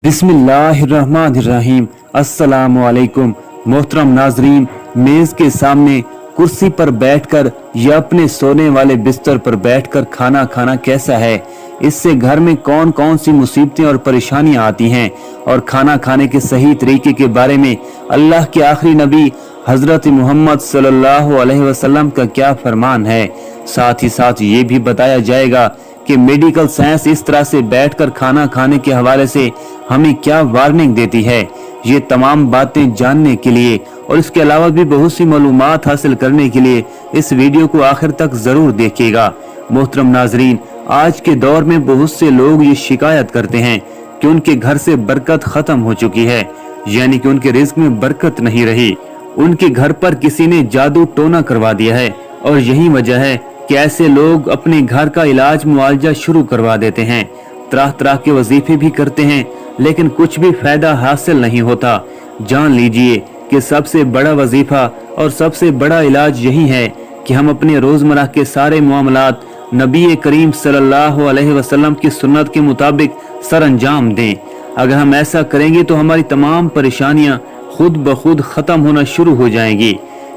बिस्मिल्लाहिर्रहमानिर्रहीम। अस्सलामुअलैकुम। मोहतरम नाजरीन, मेज के सामने कुर्सी पर बैठकर या अपने सोने वाले बिस्तर पर बैठकर खाना खाना कैसा है, इससे घर में कौन कौन सी मुसीबतें और परेशानियां आती हैं, और खाना खाने के सही तरीके के बारे में अल्लाह के आखिरी नबी हजरत मोहम्मद सल्लल्लाहु अलैहि वसल्लम का क्या फरमान है। साथ ही साथ ये भी बताया जाएगा कि मेडिकल साइंस इस तरह से बैठकर खाना खाने के हवाले से हमें क्या वार्निंग देती है। ये तमाम बातें जानने के लिए और इसके अलावा भी बहुत सी मालूमात हासिल करने के लिए इस वीडियो को आखिर तक जरूर देखिएगा। मोहतरम नाजरीन, आज के दौर में बहुत से लोग ये शिकायत करते हैं कि उनके घर से बरकत खत्म हो चुकी है, यानी कि उनके रिज्क में बरकत नहीं रही। उनके घर पर किसी ने जादू टोना करवा दिया है, और यही वजह है कि ऐसे लोग अपने घर का इलाज मुआवजा शुरू करवा देते हैं। तरह तरह के वजीफे भी करते हैं, लेकिन कुछ भी फायदा हासिल नहीं होता। जान लीजिए कि सबसे बड़ा वजीफा और सबसे बड़ा इलाज यही है कि हम अपने रोजमर्रा के सारे मामलात नबी करीम सल्लल्लाहु अलैहि वसल्लम की सुन्नत के मुताबिक सर अंजाम दें। अगर हम ऐसा करेंगे तो हमारी तमाम परेशानियां खुद ब खुद खत्म होना शुरू हो जाएंगी,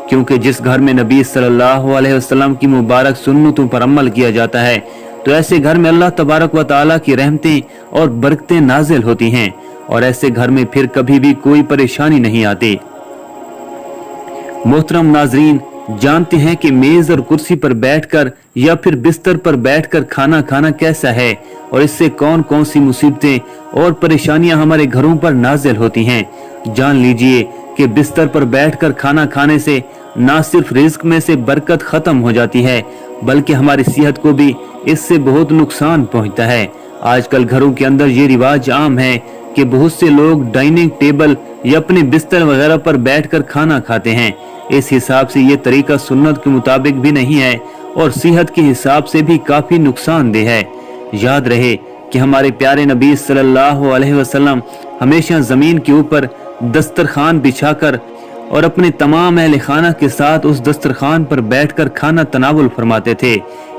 क्योंकि जिस घर में नबी सल्लल्लाहु अलैहि वसल्लम की मुबारक सुन्नतों पर अमल किया जाता है, तो ऐसे घर में अल्लाह तबारक व तआला की रहमतें और बरकतें नाजिल होती हैं, और ऐसे घर में फिर कभी भी कोई परेशानी नहीं आती। मोहतरम नाजरीन, जानते हैं कि मेज और कुर्सी पर बैठकर या फिर बिस्तर पर बैठकर खाना खाना कैसा है, और इससे कौन कौन सी मुसीबतें और परेशानियां हमारे घरों पर नाजिल होती हैं। जान लीजिए कि बिस्तर पर बैठकर खाना खाने से ना सिर्फ रिज्क में से बरकत खत्म हो जाती है, बल्कि हमारी सेहत को भी इससे बहुत नुकसान पहुंचता है। आजकल घरों के अंदर ये रिवाज आम है कि बहुत से लोग डाइनिंग टेबल या अपने बिस्तर वगैरह पर बैठकर खाना खाते हैं। इस हिसाब से ये तरीका सुन्नत के मुताबिक भी नहीं है, और सेहत के हिसाब से भी काफी नुकसानदेह है। याद रहे कि हमारे प्यारे नबी सल्लल्लाहु अलैहि वसल्लम हमेशा जमीन के ऊपर दस्तरखान बिछाकर और अपने तमाम अहले खाना के साथ उस दस्तरखान पर बैठकर खाना तनावुल फरमाते थे।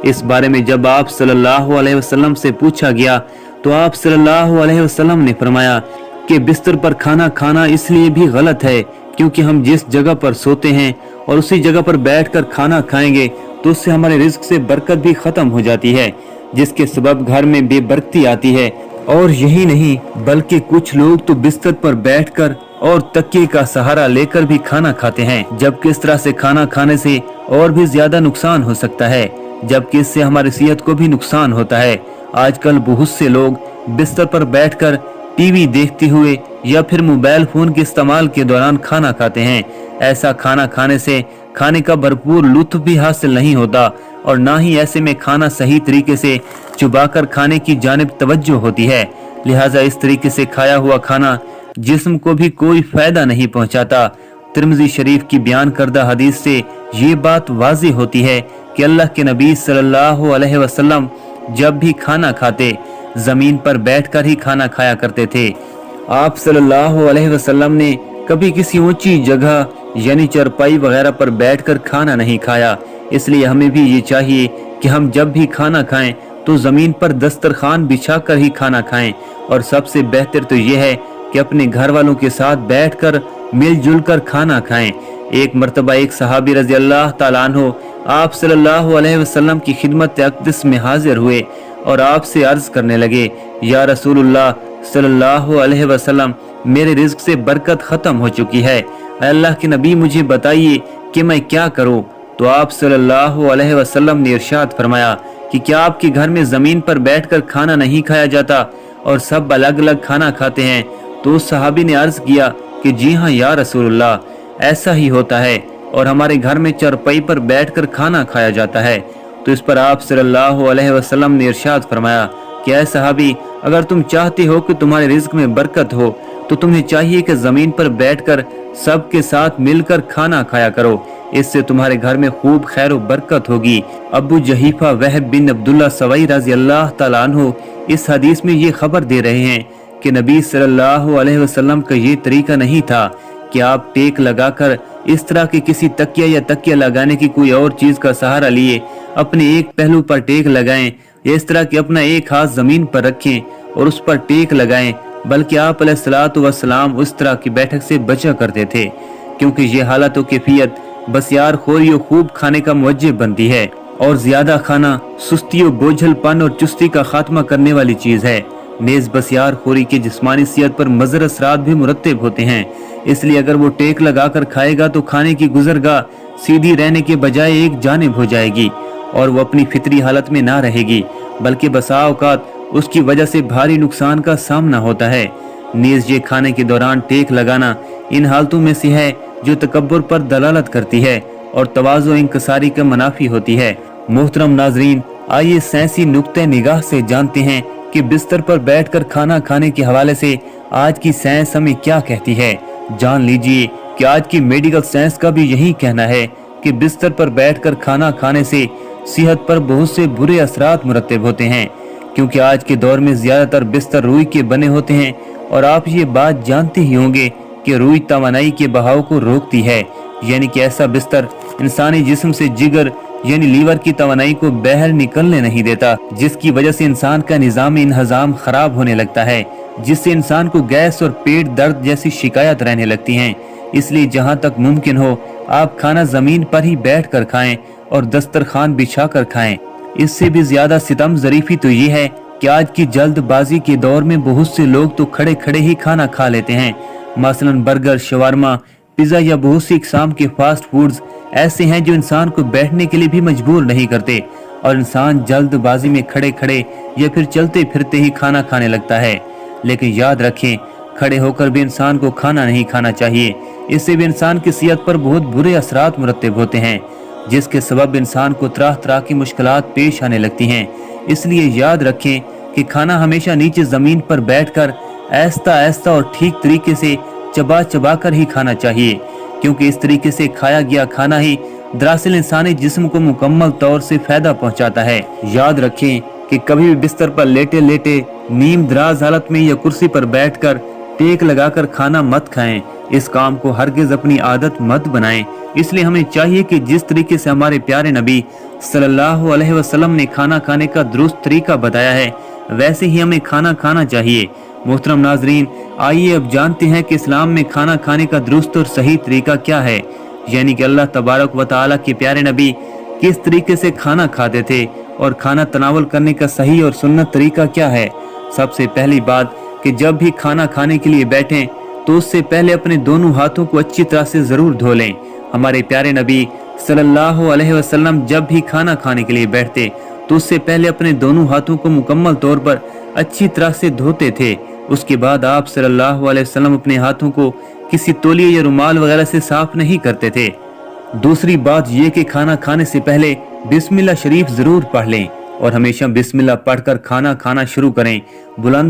इस बारे में जब आप सल्लल्लाहु अलैहि वसल्लम से पूछा गया, तो आप सल्लल्लाहु अलैहि वसल्लम ने फरमाया कि बिस्तर पर खाना खाना इसलिए भी गलत है क्योंकि हम जिस जगह पर सोते हैं और उसी जगह पर बैठकर खाना खाएंगे तो उससे हमारे रिज्क से बरकत भी खत्म हो जाती है, जिसके सबब घर में बेबरकती आती है। और यही नहीं, बल्कि कुछ लोग तो बिस्तर पर बैठकर और तकिए का सहारा लेकर भी खाना खाते हैं, जबकि इस तरह से खाना खाने से और भी ज्यादा नुकसान हो सकता है, जबकि इससे हमारी सेहत को भी नुकसान होता है। आजकल बहुत से लोग बिस्तर पर बैठकर टीवी देखते हुए या फिर मोबाइल फोन के इस्तेमाल के दौरान खाना खाते हैं। ऐसा खाना खाने से खाने का भरपूर लुत्फ भी हासिल नहीं होता, और ना ही ऐसे में खाना सही तरीके से चुबाकर खाने की जानिब तवज्जो होती है। लिहाजा इस तरीके से खाया हुआ खाना जिस्म को भी कोई फायदा नहीं पहुंचाता। तिरमिज़ी शरीफ की बयान करदा हदीस से ये बात वाज़ेह होती है कि अल्लाह के नबी सल्लल्लाहु अलैहि वसल्लम जब भी खाना खाते जमीन पर बैठकर ही खाना खाया करते थे। आप सल्लल्लाहु अलैहि वसल्लम ने कभी किसी ऊंची जगह यानी चरपाई वगैरह पर बैठकर खाना नहीं खाया। इसलिए हमें भी ये चाहिए कि हम जब भी खाना खाएं तो जमीन पर दस्तरखान बिछाकर ही खाना खाएं, और सबसे बेहतर तो ये है कि अपने घर वालों के साथ बैठकर मिलजुल कर खाना खाएं। एक मर्तबा एक सहाबी रज़ी अल्लाह ताला अन्हु आप सल्लल्लाहु अलैहि वसल्लम की खिदमत अक़दस में हाजिर हुए और आपसे अर्ज करने लगे, या रसूलुल्लाह सल्लल्लाहु अलैहि वसल्लम, मेरे रिज्क से बरकत खत्म हो चुकी है। अल्लाह के नबी, मुझे बताइए कि मैं क्या करूं। तो आप सल्लल्लाहु अलैहि वसल्लम ने इरशाद फरमाया कि क्या आपके घर में जमीन पर बैठकर खाना नहीं खाया जाता और सब अलग अलग खाना खाते हैं? तो उस सहाबी ने अर्ज किया कि जी हाँ या रसूलुल्लाह, ऐसा ही होता है, और हमारे घर में चरपाई पर बैठकर खाना खाया जाता है। तो इस पर आप सल्लल्लाहु अलैहि वसल्लम ने इरशाद फरमाया कि ऐ सहाबी, अगर तुम चाहते हो कि तुम्हारे रिज्क में बरकत हो तो तुम्हें चाहिए कि जमीन पर बैठकर सबके साथ मिलकर खाना खाया करो, इससे तुम्हारे घर में खूब खैर व बरकत होगी। अबू जहीफा वहब बिन अब्दुल्ला सवाई रज़ी अल्लाह ताला अन्हु इस हदीस में ये खबर दे रहे हैं कि नबी सल्लल्लाहु अलैहि वसल्लम का ये तरीका नहीं था कि आप टेक लगाकर इस तरह के किसी तकिया या तकिया लगाने की कोई और चीज का सहारा लिए अपने एक पहलू पर टेक लगाएं, या इस तरह कि अपना एक हाथ जमीन पर रखें और उस पर टेक लगाएं, बल्कि आप अलैहिस्सलातु वस्सलाम उस तरह की बैठक से बचा करते थे, क्योंकि ये हालत व कैफियत बसियार खोरी और खूब खाने का मुवज्जिब बनती है, और ज्यादा खाना सुस्ती और बोझलपन और चुस्ती का खात्मा करने वाली चीज है। नेज बसियार खोरी की जिस्मानी सेहत पर मज़र असरात भी मुरत्तब होते हैं, इसलिए अगर वो टेक लगाकर खाएगा तो खाने की गुजरगाह सीधी रहने के बजाय एक जानिब हो जाएगी और वो अपनी फितरी हालत में ना रहेगी, बल्कि बसा औकात उसकी वजह से भारी नुकसान का सामना होता है। नीज ये खाने के दौरान टेक लगाना इन हालतों में से है जो तकब्बुर पर दलालत करती है और तवाज़ु इंकसारी का मनाफी होती है। मोहतरम नाजरीन, आइए साइंसी नुक्ते निगाह से जानते हैं कि बिस्तर पर बैठकर खाना खाने के हवाले से आज की साइंस हमें क्या कहती है। जान लीजिए कि आज की मेडिकल साइंस का भी यही कहना है कि बिस्तर पर बैठकर खाना खाने से सेहत पर बहुत से बुरे असरात मुरत्तब होते हैं, क्योंकि आज के दौर में ज्यादातर बिस्तर रुई के बने होते हैं और आप ये बात जानते ही होंगे कि रुई तवानाई के बहाव को रोकती है, यानी कि ऐसा बिस्तर इंसानी जिस्म से जिगर यानी लीवर की तवानाई को बाहर निकलने नहीं देता, जिसकी वजह से इंसान का निजाम इंहजाम खराब होने लगता है, जिससे इंसान को गैस और पेट दर्द जैसी शिकायत रहने लगती हैं। इसलिए जहां तक मुमकिन हो आप खाना जमीन पर ही बैठ कर खाएं और दस्तरखान बिछा कर खाएं। इससे भी ज्यादा सितम ज़रीफी तो ये है कि आज की जल्दबाजी के दौर में बहुत से लोग तो खड़े खड़े ही खाना खा लेते हैं। मसलन बर्गर, शवारमा, पिज्जा या बहुत सी इकसाम के फास्ट फूड्स ऐसे हैं जो इंसान को बैठने के लिए भी मजबूर नहीं करते और इंसान जल्दबाजी में खड़े खड़े या फिर चलते फिरते ही खाना खाने लगता है। लेकिन याद रखें, खड़े होकर भी इंसान को खाना नहीं खाना चाहिए, इससे भी इंसान की सेहत पर बहुत बुरे असरात मुरत्तब होते हैं, जिसके सबब इंसान को तरह तरह की मुश्किलात पेश आने लगती हैं। इसलिए याद रखें कि खाना हमेशा नीचे जमीन पर बैठकर आहिस्ता आहिस्ता और ठीक तरीके से चबा चबा कर ही खाना चाहिए, क्योंकि इस तरीके से खाया गया खाना ही दरअसल इंसानी जिस्म को मुकम्मल तौर से फायदा पहुंचाता है। याद रखें कि कभी भी बिस्तर पर लेटे लेटे, नीम दराज हालत में या कुर्सी पर बैठकर टेक लगाकर खाना मत खाएं। इस काम को हरगिज अपनी आदत मत बनाएं। इसलिए हमें चाहिए कि जिस तरीके से हमारे प्यारे नबी सल्लल्लाहु अलैहि वसल्लम ने खाना खाने का दुरुस्त तरीका बताया है, वैसे ही हमें खाना खाना चाहिए। मोहतरम नाजरीन, आइए अब जानते हैं कि इस्लाम में खाना खाने का दुरुस्त और सही तरीका क्या है, यानी कि अल्लाह तबारक व तआला के प्यारे नबी किस तरीके से खाना खाते थे और खाना तनावल करने का सही और सुन्नत तरीका क्या है। सबसे पहली बात कि जब भी खाना खाने के लिए बैठें तो उससे पहले अपने दोनों हाथों को अच्छी तरह से जरूर धो लें। हमारे प्यारे नबी सल्लल्लाहु अलैहि वसल्लम जब भी खाना खाने के लिए बैठते तो उससे पहले अपने दोनों हाथों को मुकम्मल तौर पर अच्छी तरह से धोते थे। उसके बाद आप सल्लल्लाहु अलैहि वसल्लम अपने हाथों को किसी तौलिए या रुमाल वगैरह से साफ नहीं करते थे। दूसरी बात यह कि खाना खाने से पहले बिस्मिल्लाह शरीफ जरूर पढ़ लें और हमेशा बिस्मिल्लाह पढ़कर खाना खाना शुरू करें। बुलंद